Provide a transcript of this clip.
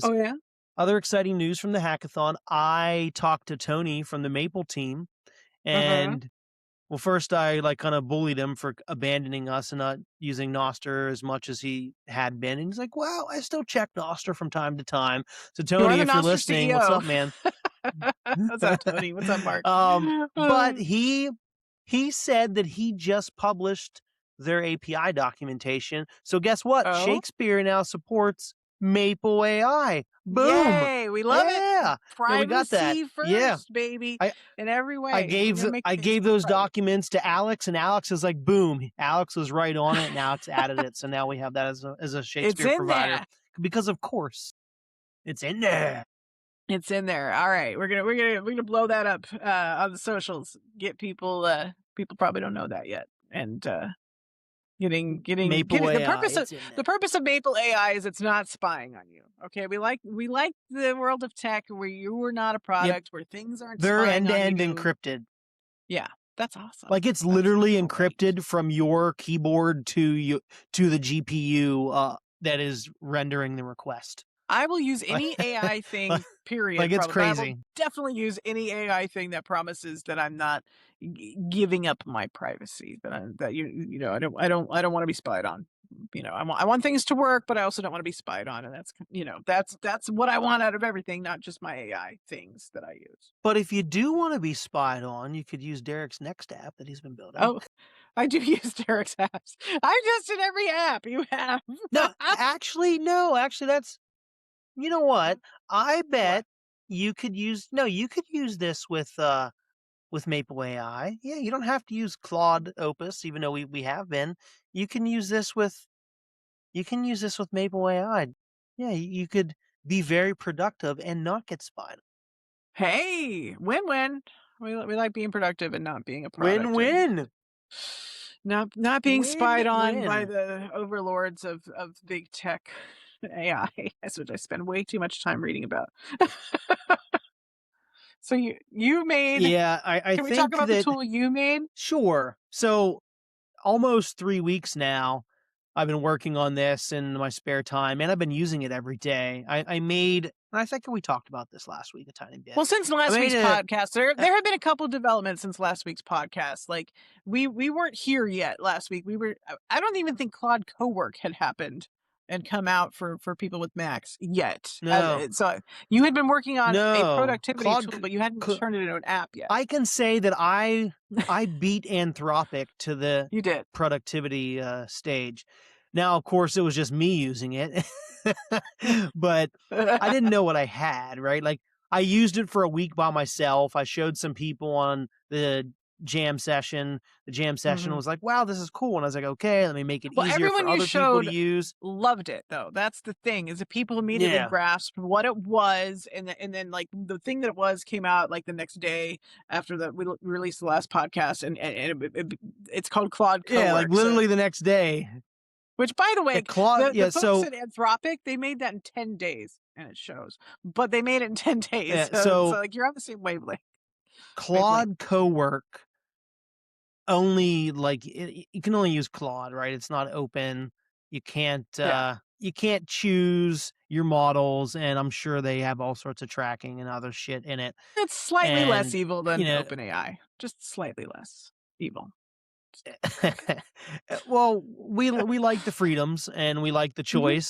Oh, yeah? Other exciting news from the hackathon, I talked to Tony from the Maple team, Uh-huh. and well, first I like kind of bullied him for abandoning us and not using Noster as much as he had been. And he's like, "Well, I still check Noster from time to time." So You are Tony, the if you're Nostr listening, what's CEO. up, man? What's up, Tony? What's up, Mark? But he said that he just published their API documentation. So guess what? Oh? Shakespeare now supports Maple AI. Boom. Yay! We love it. Yeah. Yeah, we got that. Privacy Yeah. first, baby, I in every I way. We're gave gonna make I things gave more those private. documents to Alex, and Alex is like, boom. Alex was right on it. Now it's added it. So now we have that as a It's Shakespeare in provider there. because of course it's in there. It's in there. All right. We're gonna blow that up on the socials. Get people people probably don't know that yet. And getting Maple the AI, purpose of it's in there. the purpose of Maple AI is it's not spying on you. Okay, we like the world of tech where you are not a product, where things aren't They're spying on end-to-end you. encrypted. Yeah, that's awesome. Like it's That's literally great. encrypted from your keyboard to the GPU that is rendering the request. I will use any AI thing, period, Like it's probably, but I will crazy. definitely use any AI thing that promises that I'm not giving up my privacy. That I don't want to be spied on. I want things to work, but I also don't want to be spied on, and that's what I want out of everything, not just my AI things that I use. But if you do want to be spied on, you could use Derek's next app that he's been building. Oh, I do use Derek's apps. I'm just in every app you have. No, no, actually that's you know what? I What? bet you could use this with Maple AI. Yeah, you don't have to use Claude Opus, even though we have been. You can use this with Maple AI. Yeah, you could be very productive and not get spied. Hey, win-win. We like being productive and not being a product, and Win-win. not being spied on by Win-win. the overlords of big tech AI. That's what I spend way too much time reading about. So you made. Yeah, I Can we talk think about the that tool you made? sure. So almost 3 weeks now, I've been working on this in my spare time, and I've been using it every day. I made, and I think we talked about this last week a tiny bit. Well, since I last made week's a, podcast, there have been a couple developments since last week's podcast. Like we weren't here yet last week. I don't even think Claude Cowork had happened and come out for people with Macs yet. no, So you had been working on a no, productivity tool, but you hadn't turned it into an app yet. I can say that I beat Anthropic to the You did. productivity stage. Now, of course, it was just me using it, but I didn't know what I had, right? Like I used it for a week by myself. I showed some people on the jam session. The jam session Mhm. was like, wow, this is cool. And I was like, okay, let me make it Well, easier everyone for you other people to showed use. loved it, though. That's the thing, is that people immediately Yeah. grasped what it was, and then like the thing that it was came out like the next day after we released the last podcast, it's called Claude Yeah, like Cowork. So, literally the next day. which by the Yeah, way, Claude, the yeah, folks so at Anthropic, they made that in 10 days, and it shows. But they made it in 10 days, yeah, so so like you're on the same wavelength. Claude Cowork only like you can only use Claude, right? It's not open. You Yeah, can't choose your models, and I'm sure they have all sorts of tracking and other shit in it. it's slightly less And evil you than know, OpenAI, just slightly less evil. well, we like the freedoms and we like the Mhm. choice.